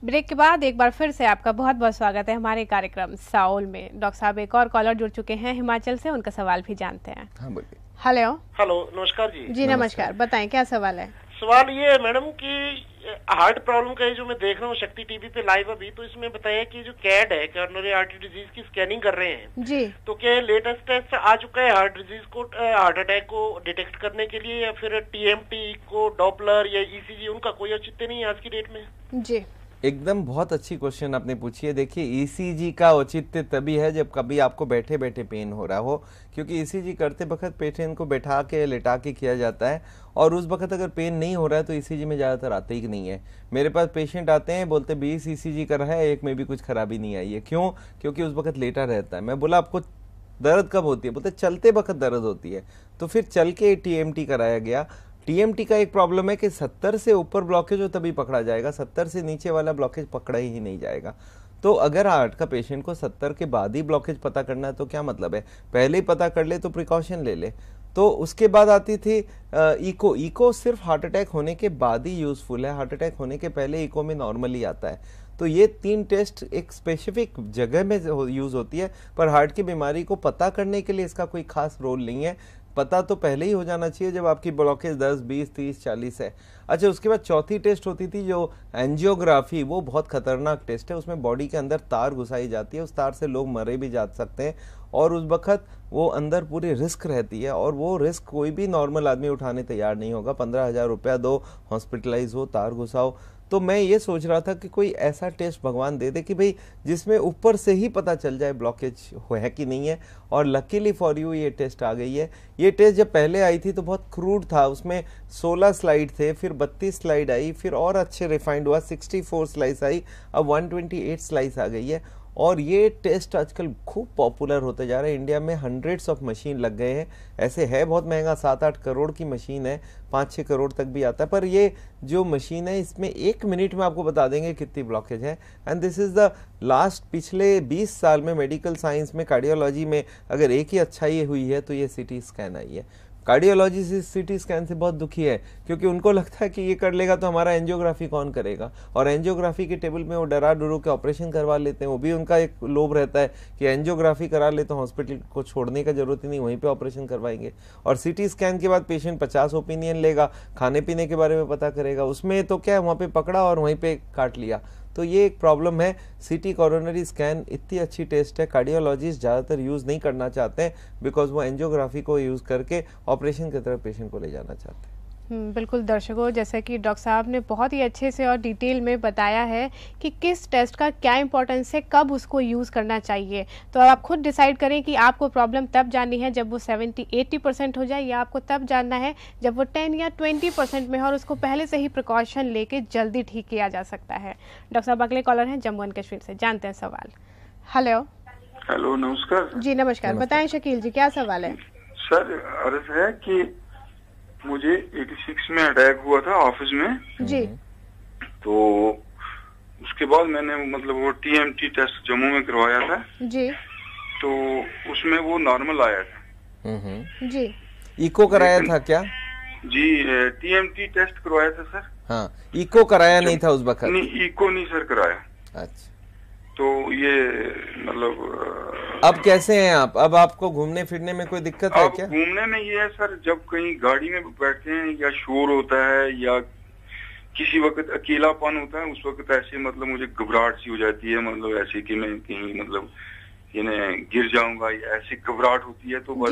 Break के बाद एक बार फिर से आपका बहुत बहुत स्वागत है हमारे कार्यक्रम साउल में। डॉक्टर साहब एक और कॉलर जुड़ चुके हैं हिमाचल से, उनका सवाल भी जानते हैं। हाँ बोलिए। हेलो। हेलो, नमस्कार जी। जी नमस्कार, बताएं क्या सवाल है। सवाल ये है मैडम कि हार्ट प्रॉब्लम का जो मैं देख रहा हूँ शक्ति टीवी पे लाइव अभी, तो इसमें बताया कि जो कैड है, कॉरोनरी आर्टरी डिजीज की स्कैनिंग कर रहे हैं जी, तो क्या लेटेस्ट टेस्ट आ चुका है हार्ट डिजीज को, हार्ट अटैक को डिटेक्ट करने के लिए, या फिर टीएमटी को डॉपलर या ईसीजी उनका कोई औचित्य नहीं है आज की डेट में? जी एकदम बहुत अच्छी क्वेश्चन आपने पूछी है। देखिए ईसीजी का औचित्य तभी है जब कभी आपको बैठे बैठे पेन हो रहा हो, क्योंकि ईसीजी करते वक्त पेशेंट को बैठा के लेटा के किया जाता है और उस वक्त अगर पेन नहीं हो रहा है तो ईसीजी में ज़्यादातर आते ही नहीं है। मेरे पास पेशेंट आते हैं बोलते 20 ईसीजी कर रहा है, एक में भी कुछ खराबी नहीं आई है। क्यों? क्योंकि उस वक्त लेटा रहता है। मैं बोला आपको दर्द कब होती है? बोलते चलते वक्त दर्द होती है। तो फिर चल के टीएमटी कराया गया। टीएमटी का एक प्रॉब्लम है कि 70 से ऊपर ब्लॉकेज हो तभी पकड़ा जाएगा, 70 से नीचे वाला ब्लॉकेज पकड़ा ही नहीं जाएगा। तो अगर हार्ट का पेशेंट को 70 के बाद ही ब्लॉकेज पता करना है तो क्या मतलब है? पहले ही पता कर ले तो प्रिकॉशन ले ले। तो उसके बाद आती थी इको। इको सिर्फ हार्ट अटैक होने के बाद ही यूजफुल है, हार्ट अटैक होने के पहले इको में नॉर्मली आता है। तो ये 3 टेस्ट एक स्पेसिफिक जगह में यूज होती है, पर हार्ट की बीमारी को पता करने के लिए इसका कोई खास रोल नहीं है। पता तो पहले ही हो जाना चाहिए जब आपकी ब्लॉकेज 10, 20, 30, 40 है। अच्छा, उसके बाद चौथी टेस्ट होती थी जो एंजियोग्राफी, वो बहुत खतरनाक टेस्ट है। उसमें बॉडी के अंदर तार घुसाई जाती है, उस तार से लोग मरे भी जा सकते हैं और उस वक्त वो अंदर पूरी रिस्क रहती है और वो रिस्क कोई भी नॉर्मल आदमी उठाने तैयार नहीं होगा। 15,000 रुपया दो, हॉस्पिटलाइज हो, तार घुसाओ। तो मैं ये सोच रहा था कि कोई ऐसा टेस्ट भगवान दे दे कि भाई जिसमें ऊपर से ही पता चल जाए ब्लॉकेज है कि नहीं है। और लकीली फॉर यू ये टेस्ट आ गई है। ये टेस्ट जब पहले आई थी तो बहुत क्रूड था, उसमें 16 स्लाइड थे, फिर 32 स्लाइड आई, फिर और अच्छे रिफाइंड हुआ, 64 स्लाइस आई, अब 128 स्लाइस आ गई है। और ये टेस्ट आजकल खूब पॉपुलर होते जा रहे हैं। इंडिया में हंड्रेड्स ऑफ मशीन लग गए हैं। ऐसे है बहुत महंगा, 7-8 करोड़ की मशीन है, 5-6 करोड़ तक भी आता है। पर ये जो मशीन है इसमें 1 मिनट में आपको बता देंगे कितनी ब्लॉकेज है। And this is the last, पिछले 20 साल में मेडिकल साइंस में, कार्डियोलॉजी में अगर एक ही अच्छाई हुई है तो ये सिटी स्कैन आई है। कार्डियोलॉजी सिटी स्कैन से बहुत दुखी है क्योंकि उनको लगता है कि ये कर लेगा तो हमारा एंजियोग्राफी कौन करेगा, और एंजियोग्राफी के टेबल में वो डरा डुरू के ऑपरेशन करवा लेते हैं। वो भी उनका एक लोभ रहता है कि एंजियोग्राफी करा ले तो हॉस्पिटल को छोड़ने का जरूरत ही नहीं, वहीं पे ऑपरेशन करवाएंगे। और सिटी स्कैन के बाद पेशेंट 50 ओपिनियन लेगा, खाने पीने के बारे में पता करेगा, उसमें तो क्या है वहाँ पे पकड़ा और वहीं पे काट लिया। तो ये एक प्रॉब्लम है। सिटी कोरोनरी स्कैन इतनी अच्छी टेस्ट है, कार्डियोलॉजिस्ट ज़्यादातर यूज़ नहीं करना चाहते हैं बिकॉज वो एंजियोग्राफी को यूज़ करके ऑपरेशन की तरफ पेशेंट को ले जाना चाहते हैं। बिल्कुल दर्शकों, जैसे कि डॉक्टर साहब ने बहुत ही अच्छे से और डिटेल में बताया है कि किस टेस्ट का क्या इंपॉर्टेंस है, कब उसको यूज़ करना चाहिए। तो आप खुद डिसाइड करें कि आपको प्रॉब्लम तब जाननी है जब वो 70-80% हो जाए, या आपको तब जानना है जब वो 10 या 20% में हो और उसको पहले से ही प्रिकॉशन लेके जल्दी ठीक किया जा सकता है। डॉक्टर साहब अगले कॉलर हैं जम्मू एंड कश्मीर से, जानते हैं सवाल। हेलो। हेलो, नमस्कार जी नमस्कार, बताएं शकील जी क्या सवाल है। सर, अर्ज है कि मुझे 86 में अटैक हुआ था ऑफिस में जी। तो उसके बाद मैंने मतलब वो टीएमटी टेस्ट जम्मू में करवाया था जी। तो उसमें वो नॉर्मल आया था। जी। इको कराया था क्या? जी, टीएमटी टेस्ट करवाया था सर। हाँ, इको कराया नहीं था उस वक्त? नहीं, इको नहीं सर कराया। अच्छा, तो ये मतलब अब कैसे हैं आप? अब आपको घूमने फिरने में कोई दिक्कत है क्या? घूमने में ये है सर, जब कहीं गाड़ी में बैठते हैं या शोर होता है या किसी वक्त अकेलापन होता है, उस वक्त ऐसे मतलब मुझे घबराहट सी हो जाती है, मतलब ऐसे कि मैं कहीं मतलब गिर जाऊंगा या ऐसी घबराहट होती है। तो बस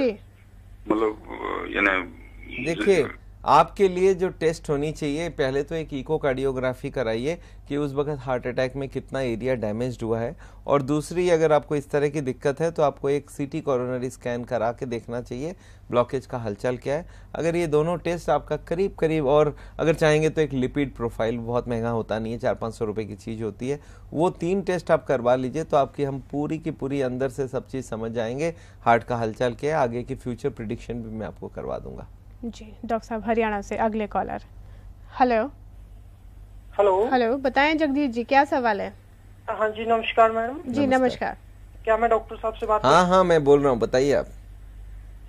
मतलब देखिए, आपके लिए जो टेस्ट होनी चाहिए, पहले तो एक इकोकार्डियोग्राफी कराइए कि उस वक्त हार्ट अटैक में कितना एरिया डैमेज्ड हुआ है, और दूसरी अगर आपको इस तरह की दिक्कत है तो आपको एक सिटी कोरोनरी स्कैन करा के देखना चाहिए ब्लॉकेज का हलचल क्या है। अगर ये दोनों टेस्ट आपका करीब करीब, और अगर चाहेंगे तो एक लिपिड प्रोफाइल, बहुत महंगा होता नहीं है, 400-500 रुपये की चीज़ होती है, वो 3 टेस्ट आप करवा लीजिए तो आपकी हम पूरी की पूरी अंदर से सब चीज़ समझ जाएंगे, हार्ट का हलचल क्या है, आगे की फ्यूचर प्रिडिक्शन भी मैं आपको करवा दूंगा। जी। डॉक्टर साहब हरियाणा से अगले कॉलर। हेलो। हेलो। हेलो, बताएं जगदीश जी क्या सवाल है। हाँ जी, नमस्कार मैडम। जी नमस्कार। क्या मैं डॉक्टर साहब से बात? हाँ, मैं बोल रहा हूँ, बताइए आप।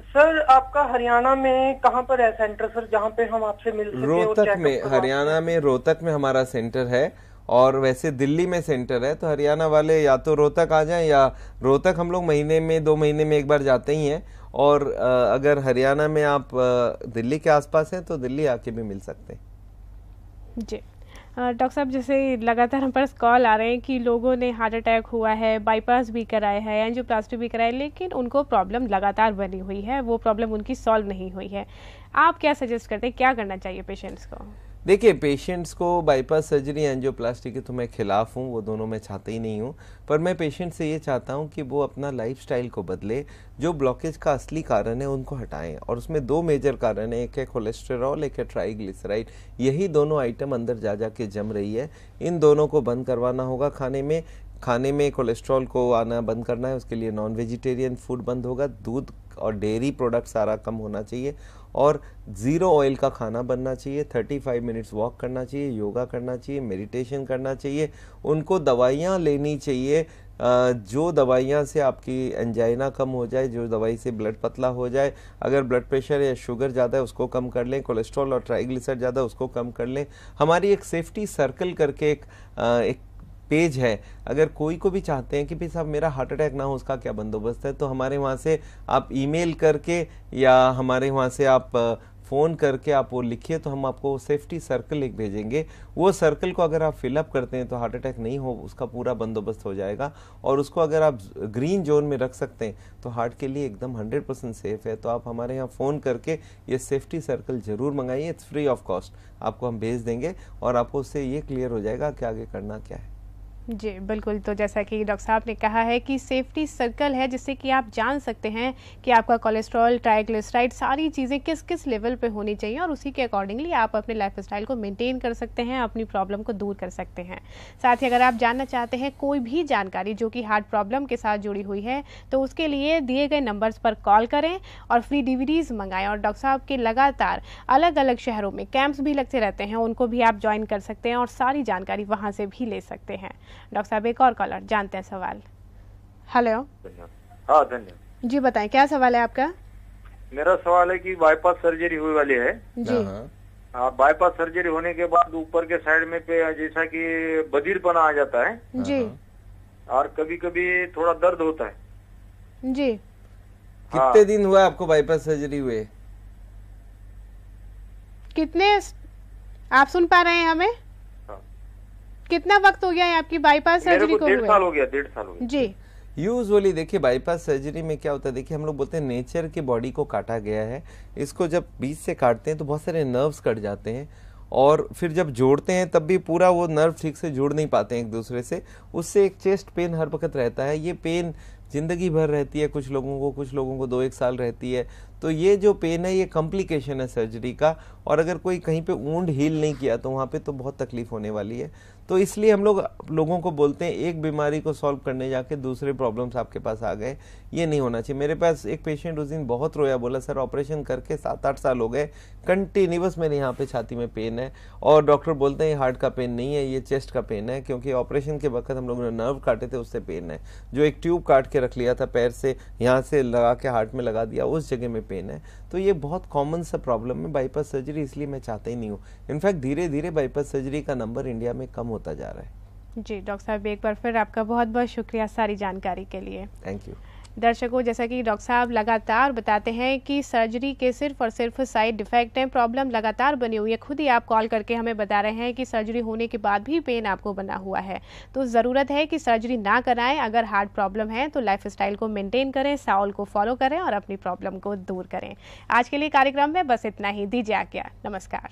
सर, आपका हरियाणा में कहाँ पर है सेंटर सर, जहाँ पे हम आपसे मिल सके? रोहतक में, हरियाणा में रोहतक में हमारा सेंटर है, और वैसे दिल्ली में सेंटर है, तो हरियाणा वाले या तो रोहतक आ जाएं, या रोहतक हम लोग महीने में 2 महीने में एक बार जाते ही हैं, और अगर हरियाणा में आप दिल्ली के आसपास हैं तो दिल्ली आके भी मिल सकते हैं। जी डॉक्टर साहब, जैसे लगातार हम पास कॉल आ रहे हैं कि लोगों ने हार्ट अटैक हुआ है, बाईपास भी कराया है, एंजियोप्लास्टी भी कराया है, लेकिन उनको प्रॉब्लम लगातार बनी हुई है, वो प्रॉब्लम उनकी सॉल्व नहीं हुई है। आप क्या सजेस्ट करते हैं, क्या करना चाहिए पेशेंट्स को? देखिए, पेशेंट्स को बाईपास सर्जरी, एंजियोप्लास्टी के तो मैं खिलाफ हूँ, वो दोनों मैं चाहता ही नहीं हूँ, पर मैं पेशेंट से ये चाहता हूँ कि वो अपना लाइफस्टाइल को बदले, जो ब्लॉकेज का असली कारण है उनको हटाएं, और उसमें 2 मेजर कारण है, एक है कोलेस्टेरॉल, एक है ट्राइग्लिसराइड। यही दोनों आइटम अंदर जा जा के जम रही है, इन दोनों को बंद करवाना होगा। खाने में कोलेस्ट्रॉल को आना बंद करना है, उसके लिए नॉन वेजिटेरियन फूड बंद होगा, दूध और डेयरी प्रोडक्ट सारा कम होना चाहिए, और 0 ऑयल का खाना बनना चाहिए, 35 मिनट्स वॉक करना चाहिए, योगा करना चाहिए, मेडिटेशन करना चाहिए। उनको दवाइयाँ लेनी चाहिए, जो दवाइयाँ से आपकी एंजाइना कम हो जाए, जो दवाई से ब्लड पतला हो जाए। अगर ब्लड प्रेशर या शुगर ज़्यादा है उसको कम कर लें, कोलेस्ट्रॉल और ट्राइग्लिसराइड ज़्यादा है उसको कम कर लें। हमारी एक सेफ्टी सर्कल करके एक पेज है, अगर कोई को भी चाहते हैं कि भाई साहब मेरा हार्ट अटैक ना हो, उसका क्या बंदोबस्त है, तो हमारे वहाँ से आप ईमेल करके या हमारे वहाँ से आप फ़ोन करके आप वो लिखिए, तो हम आपको सेफ्टी सर्कल एक भेजेंगे। वो सर्कल को अगर आप फिलअप करते हैं तो हार्ट अटैक नहीं हो, उसका पूरा बंदोबस्त हो जाएगा। और उसको अगर आप ग्रीन जोन में रख सकते हैं तो हार्ट के लिए एकदम 100% सेफ है। तो आप हमारे यहाँ फ़ोन करके ये सेफ्टी सर्कल ज़रूर मंगाइए, इट्स फ्री ऑफ कॉस्ट, आपको हम भेज देंगे और आपको उससे ये क्लियर हो जाएगा कि आगे करना क्या है। जी बिल्कुल, तो जैसा कि डॉक्टर साहब ने कहा है कि सेफ्टी सर्कल है, जिससे कि आप जान सकते हैं कि आपका कोलेस्ट्रॉल, ट्राइग्लिसराइड, सारी चीज़ें किस किस लेवल पे होनी चाहिए, और उसी के अकॉर्डिंगली आप अपने लाइफस्टाइल को मेंटेन कर सकते हैं, अपनी प्रॉब्लम को दूर कर सकते हैं। साथ ही अगर आप जानना चाहते हैं कोई भी जानकारी जो कि हार्ट प्रॉब्लम के साथ जुड़ी हुई है, तो उसके लिए दिए गए नंबर्स पर कॉल करें और फ्री DVDs मंगाएं। और डॉक्टर साहब के लगातार अलग अलग शहरों में कैंप्स भी लगते रहते हैं, उनको भी आप ज्वाइन कर सकते हैं और सारी जानकारी वहाँ से भी ले सकते हैं। डॉक्टर साहब, एक और कॉलर, जानते हैं सवाल। हेलो। हाँ, धन्यवाद जी, बताएं क्या सवाल है आपका? मेरा सवाल है कि बाईपास सर्जरी हुई वाली है जी। बाईपास सर्जरी होने के बाद ऊपर के साइड में पे जैसा कि बधिरपना आ जाता है जी। और कभी कभी थोड़ा दर्द होता है जी। कितने दिन हुआ आपको बाईपास सर्जरी हुए? कितने, आप सुन पा रहे हैं हमें? कितना वक्त हो गया है आपकी बाईपास सर्जरी को? 1.5 साल हो गया। 1.5 साल हो गया जी। यूजुअली देखिए, बाईपास सर्जरी में क्या होता है, देखिए हम लोग बोलते हैं नेचर के बॉडी को काटा गया है, इसको जब बीच से काटते हैं तो बहुत सारे नर्व्स कट जाते हैं, और फिर जब जोड़ते हैं तब भी पूरा वो नर्व ठीक से जुड़ नहीं पाते हैं एक दूसरे से, उससे एक चेस्ट पेन हर वक्त रहता है। ये पेन जिंदगी भर रहती है, कुछ लोगों को 2-1 साल रहती है। तो ये जो पेन है ये कॉम्प्लिकेशन है सर्जरी का, और अगर कोई कहीं पे वुंड हील नहीं किया तो वहाँ पे तो बहुत तकलीफ होने वाली है। तो इसलिए हम लोगों को बोलते हैं एक बीमारी को सॉल्व करने जाके दूसरे प्रॉब्लम्स आपके पास आ गए, ये नहीं होना चाहिए। मेरे पास एक पेशेंट उस दिन बहुत रोया, बोला सर ऑपरेशन करके 7-8 साल हो गए, कंटिन्यूअस मेरे यहाँ पे छाती में पेन है, और डॉक्टर बोलते हैं ये हार्ट का पेन नहीं है, ये चेस्ट का पेन है, क्योंकि ऑपरेशन के वक्त हम लोगों ने नर्व काटे थे, उससे पेन है। जो एक ट्यूब काट के रख लिया था पैर से, यहाँ से लगा के हार्ट में लगा दिया, उस जगह में पेन है। तो ये बहुत कॉमन सा प्रॉब्लम है बाईपास सर्जरी, इसलिए मैं चाहता ही नहीं हूँ। इनफैक्ट धीरे धीरे बाईपास सर्जरी का नंबर इंडिया में कम होता जा रहा है। जी डॉक्टर साहब, एक बार फिर आपका बहुत बहुत शुक्रिया सारी जानकारी के लिए। Thank you. दर्शकों, जैसा कि डॉक्टर साहब लगातार बताते हैं कि सर्जरी के सिर्फ और सिर्फ साइड इफेक्ट हैं, प्रॉब्लम लगातार बनी हुई है। खुद ही आप कॉल करके हमें बता रहे हैं कि सर्जरी होने के बाद भी पेन आपको बना हुआ है, तो ज़रूरत है कि सर्जरी ना कराएं। अगर हार्ट प्रॉब्लम है तो लाइफस्टाइल को मेंटेन करें, साउल को फॉलो करें और अपनी प्रॉब्लम को दूर करें। आज के लिए कार्यक्रम में बस इतना ही, दीजिए आज्ञा, नमस्कार।